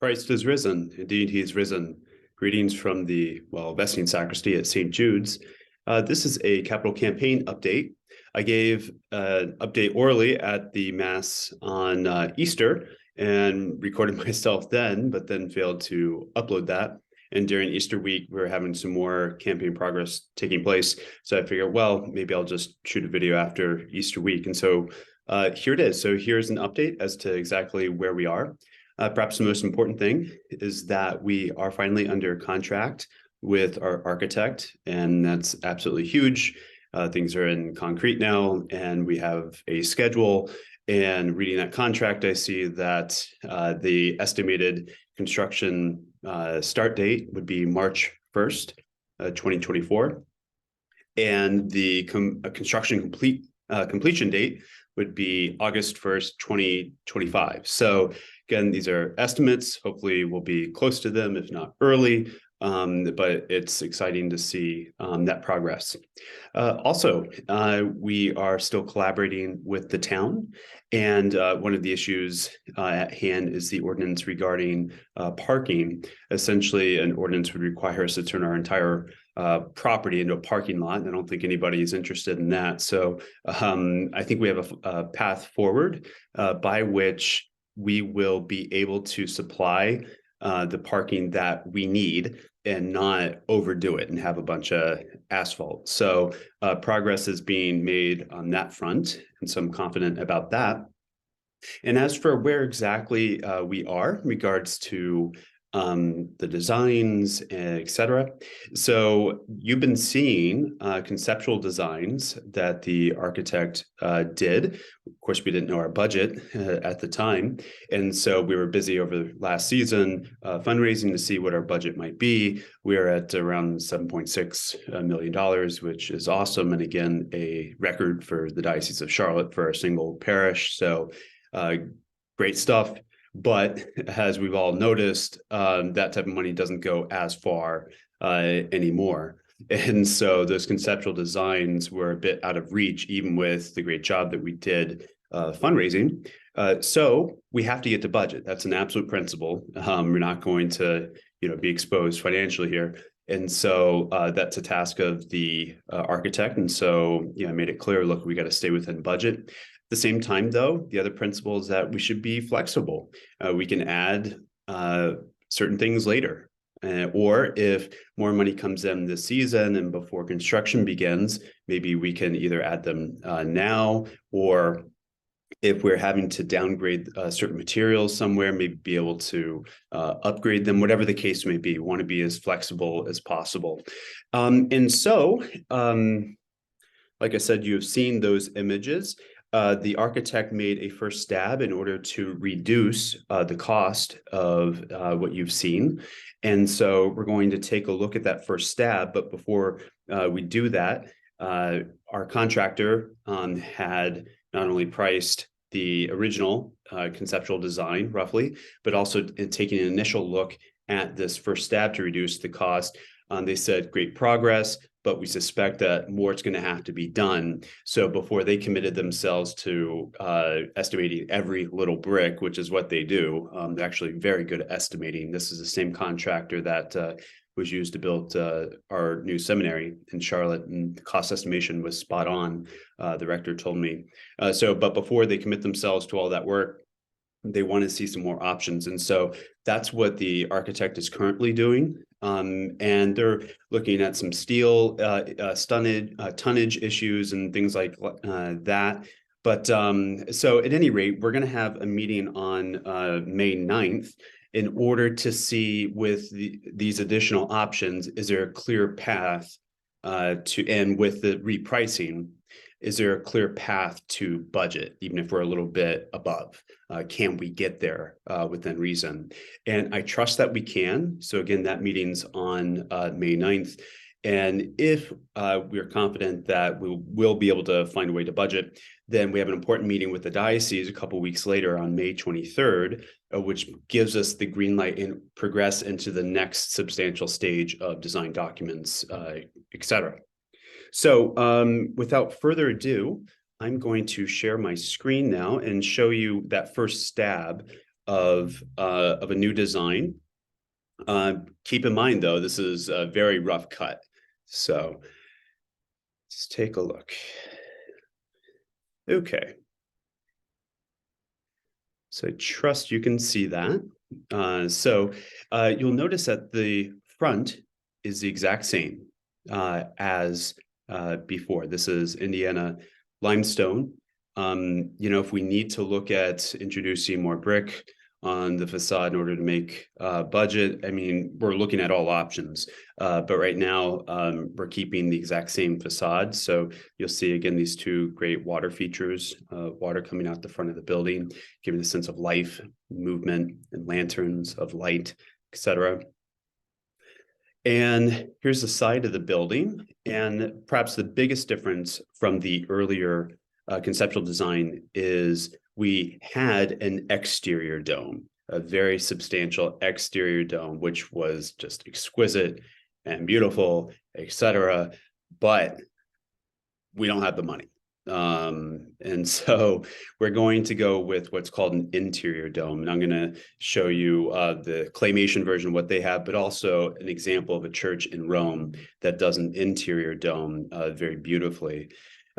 Christ is risen. Indeed, he is risen. Greetings from the, vesting sacristy at St. Jude's. This is a capital campaign update. I gave an update orally at the Mass on Easter and recorded myself then, but then failed to upload that. And during Easter week, we were having some more campaign progress taking place. So I figured, well, maybe I'll just shoot a video after Easter week. And so here it is. So here's an update as to exactly where we are. Perhaps the most important thing is that we are finally under contract with our architect, and that's absolutely huge. Things are in concrete now, and we have a schedule. And reading that contract, I see that the estimated construction start date would be March 1st, 2024. And the construction completion date would be August 1st, 2025. So again, these are estimates. Hopefully we'll be close to them, if not early, but it's exciting to see that progress. Also, we are still collaborating with the town, and one of the issues at hand is the ordinance regarding parking. Essentially, an ordinance would require us to turn our entire property into a parking lot, and I don't think anybody is interested in that. So I think we have a path forward by which we will be able to supply the parking that we need and not overdo it and have a bunch of asphalt. So progress is being made on that front, and so I'm confident about that. And as for where exactly we are in regards to the designs, et cetera. So you've been seeing conceptual designs that the architect did. Of course, we didn't know our budget at the time. And so we were busy over the last season fundraising to see what our budget might be. We are at around $7.6 million, which is awesome. And again, a record for the Diocese of Charlotte for a single parish. So great stuff. But as we've all noticed, that type of money doesn't go as far anymore. And so those conceptual designs were a bit out of reach, even with the great job that we did fundraising. So we have to get to budget. That's an absolute principle. We're not going to, be exposed financially here. And so that's a task of the architect. And so, I made it clear, look, we got to stay within budget. At the same time, though, the other principle is that we should be flexible. We can add certain things later. Or if more money comes in this season and before construction begins, maybe we can either add them now, or if we're having to downgrade certain materials somewhere, maybe be able to upgrade them, whatever the case may be. We want to be as flexible as possible. And so, like I said, you have seen those images. The architect made a first stab in order to reduce the cost of what you've seen. And so we're going to take a look at that first stab. But before we do that, our contractor had not only priced the original conceptual design roughly, but also taking an initial look at this first stab to reduce the cost. They said great progress, but we suspect that more is going to have to be done. So before they committed themselves to estimating every little brick, which is what they do, they're actually very good at estimating. This is the same contractor that was used to build our new seminary in Charlotte, and the cost estimation was spot on, the rector told me. But before they commit themselves to all that work, they want to see some more options. And so that's what the architect is currently doing. And they're looking at some steel tonnage issues and things like that. But so at any rate, we're going to have a meeting on May 9th in order to see with these additional options, is there a clear path and with the repricing, is there a clear path to budget, even if we're a little bit above? Can we get there within reason? And I trust that we can. So again, that meeting's on May 9th. And if we're confident that we will be able to find a way to budget, then we have an important meeting with the diocese a couple of weeks later on May 23rd, which gives us the green light and progress into the next substantial stage of design documents, et cetera. So without further ado, I'm going to share my screen now and show you that first stab of a new design. Keep in mind, though, this is a very rough cut. So let's take a look. Okay. So I trust you can see that. You'll notice that the front is the exact same as before. This is Indiana limestone. If we need to look at introducing more brick on the facade in order to make budget, I mean, we're looking at all options. But right now, we're keeping the exact same facade. So you'll see, again, these two great water features, water coming out the front of the building, giving a sense of life, movement, and lanterns of light, etc. And here's the side of the building. And perhaps the biggest difference from the earlier conceptual design is we had an exterior dome, a very substantial exterior dome, which was just exquisite and beautiful, etc. But we don't have the money. And so we're going to go with what's called an interior dome. And I'm going to show you the claymation version of what they have, but also an example of a church in Rome that does an interior dome very beautifully.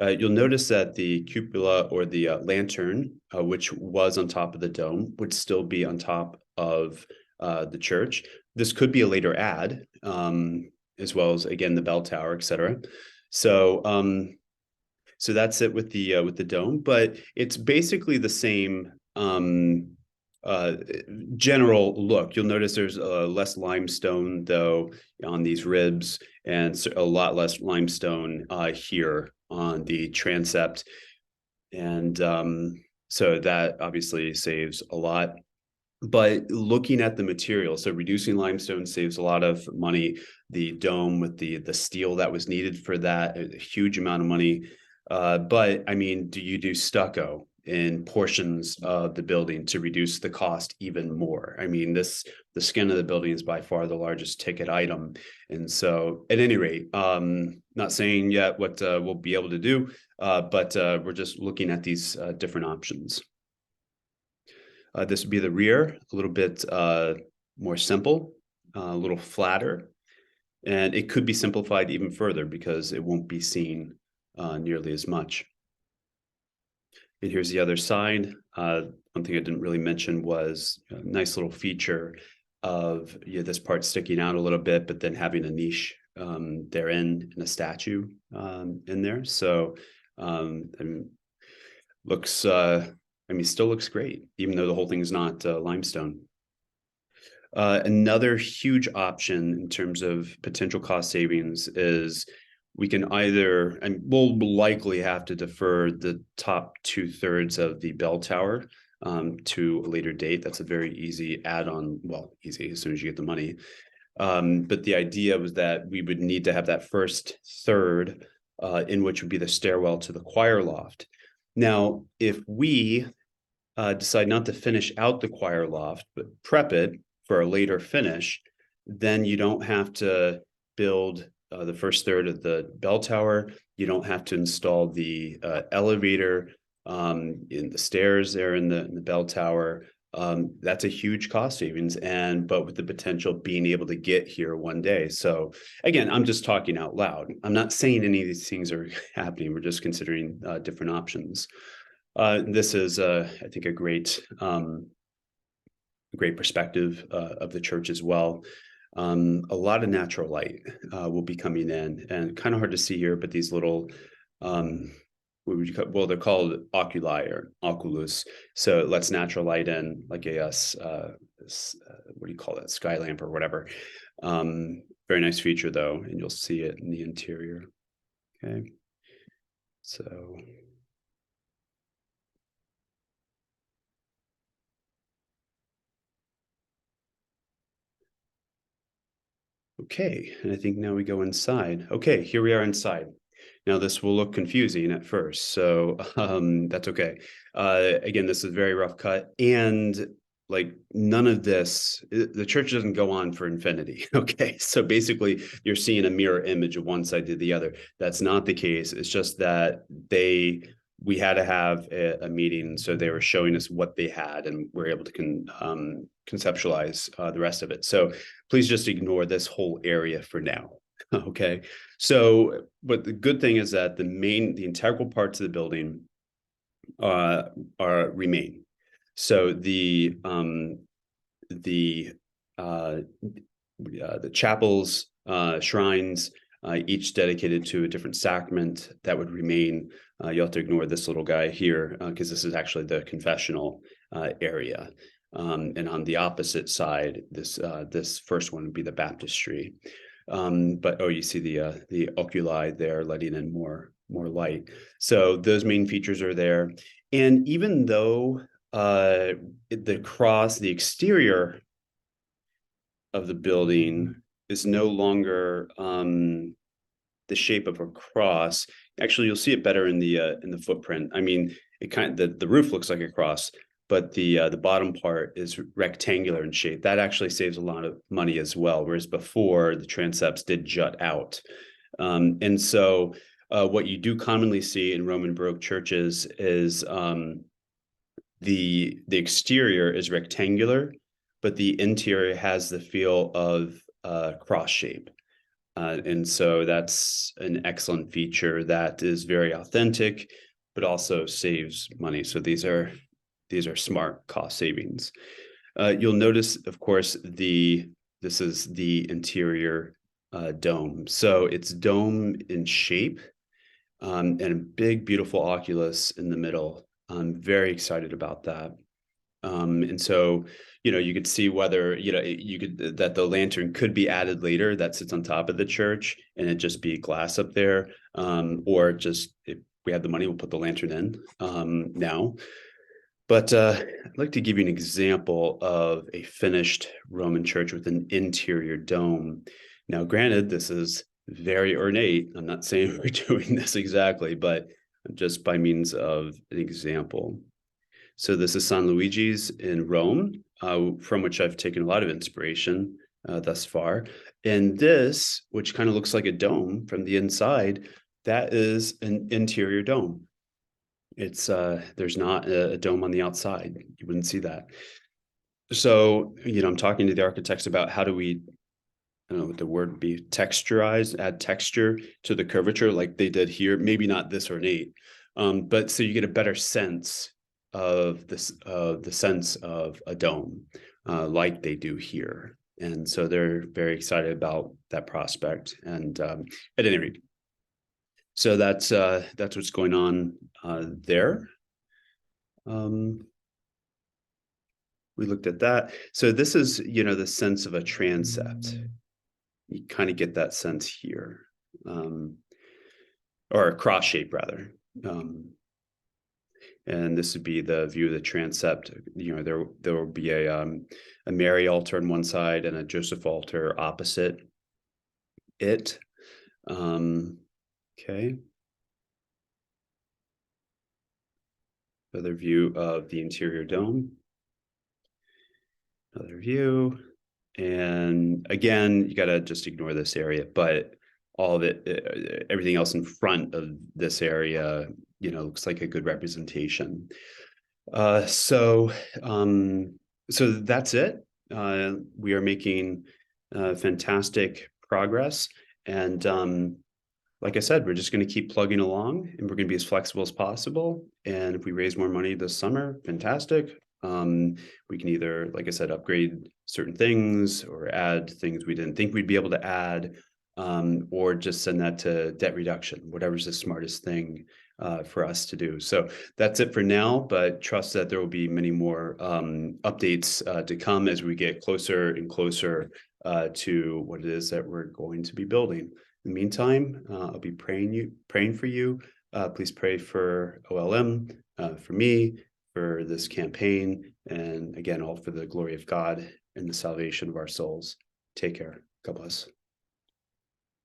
You'll notice that the cupola or the lantern, which was on top of the dome, would still be on top of the church. This could be a later add, as well as, again, the bell tower, etc. So that's it with the dome, but it's basically the same general look. You'll notice there's less limestone, though, on these ribs, and a lot less limestone here on the transept. And so that obviously saves a lot. But looking at the material, so reducing limestone saves a lot of money. The dome with the steel that was needed for that, a huge amount of money. But I mean, do you do stucco in portions of the building to reduce the cost even more? I mean, the skin of the building is by far the largest ticket item. And so at any rate, not saying yet what we'll be able to do, but we're just looking at these different options. This would be the rear, a little bit more simple, a little flatter, and it could be simplified even further because it won't be seen nearly as much. And here's the other side. One thing I didn't really mention was a nice little feature of this part sticking out a little bit, but then having a niche therein and a statue in there. So looks, still looks great, even though the whole thing is not limestone. Another huge option in terms of potential cost savings is we can either, and we'll likely have to defer the top 2/3 of the bell tower to a later date. That's a very easy add-on. Well, easy as soon as you get the money. But the idea was that we would need to have that first third in which would be the stairwell to the choir loft. Now, if we decide not to finish out the choir loft, but prep it for a later finish, then you don't have to build the first third of the bell tower. You don't have to install the elevator in the stairs there in the bell tower. That's a huge cost savings, but with the potential being able to get here one day. So again, I'm just talking out loud. I'm not saying any of these things are happening. We're just considering different options. This is, I think, a great perspective of the church as well. A lot of natural light will be coming in, and kind of hard to see here, but these little, what would you call, well, they're called oculi or oculus. So it lets natural light in, like a, what do you call that, sky lamp or whatever. Very nice feature, though, and you'll see it in the interior. Okay, so. Okay, and I think now we go inside. Okay, here we are inside. Now this will look confusing at first, so that's okay. Again, this is very rough cut, and like none of this, the church doesn't go on for infinity. Okay, so basically you're seeing a mirror image of one side to the other. That's not the case. It's just that they we had to have a meeting, so they were showing us what they had, and we're able to conceptualize the rest of it. So please just ignore this whole area for now. Okay. So, but the good thing is that the integral parts of the building remain. So the chapels, shrines, each dedicated to a different sacrament, that would remain. You'll have to ignore this little guy here because this is actually the confessional area. And on the opposite side, this first one would be the baptistry. But you see the oculi there letting in more light. So those main features are there. And even though the exterior of the building is no longer the shape of a cross. Actually, you'll see it better in the footprint. I mean, it the roof looks like a cross, but the bottom part is rectangular in shape. That actually saves a lot of money as well. Whereas before, the transepts did jut out, and so what you do commonly see in Roman Baroque churches is the exterior is rectangular, but the interior has the feel of cross shape. And so that's an excellent feature that is very authentic, but also saves money. So these are smart cost savings. You'll notice, of course, this is the interior dome. So it's dome in shape, and a big, beautiful oculus in the middle. I'm very excited about that. And so, you could see whether, that the lantern could be added later that sits on top of the church and it just be glass up there. Or just, if we have the money, we'll put the lantern in now. But I'd like to give you an example of a finished Roman church with an interior dome. Now, granted, this is very ornate. I'm not saying we're doing this exactly, but just by means of an example. So this is San Luigi's in Rome, from which I've taken a lot of inspiration thus far. And this, which kind of looks like a dome from the inside, that is an interior dome. It's there's not a dome on the outside. You wouldn't see that. So, I'm talking to the architects about how do we, I don't know what the word would be, texturize, add texture to the curvature like they did here. Maybe not this ornate, but so you get a better sense of this, the sense of a dome, like they do here. And so they're very excited about that prospect. And at any rate, so that's what's going on there. We looked at that. So this is, the sense of a transept. You kind of get that sense here, or a cross shape rather. And this would be the view of the transept. There will be a Mary altar on one side and a Joseph altar opposite it. Okay. Another view of the interior dome. Another view. And again, you got to just ignore this area, but all of it, everything else in front of this area, looks like a good representation. So that's it. We are making fantastic progress. And like I said, we're just going to keep plugging along, and we're going to be as flexible as possible. And if we raise more money this summer, fantastic. We can either, like I said, upgrade certain things or add things we didn't think we'd be able to add, or just send that to debt reduction, whatever's the smartest thing for us to do. So that's it for now, but trust that there will be many more updates to come as we get closer and closer to what it is that we're going to be building. In the meantime, I'll be praying for you. Please pray for OLM, for me, for this campaign, and again, all for the glory of God and the salvation of our souls. Take care. God bless.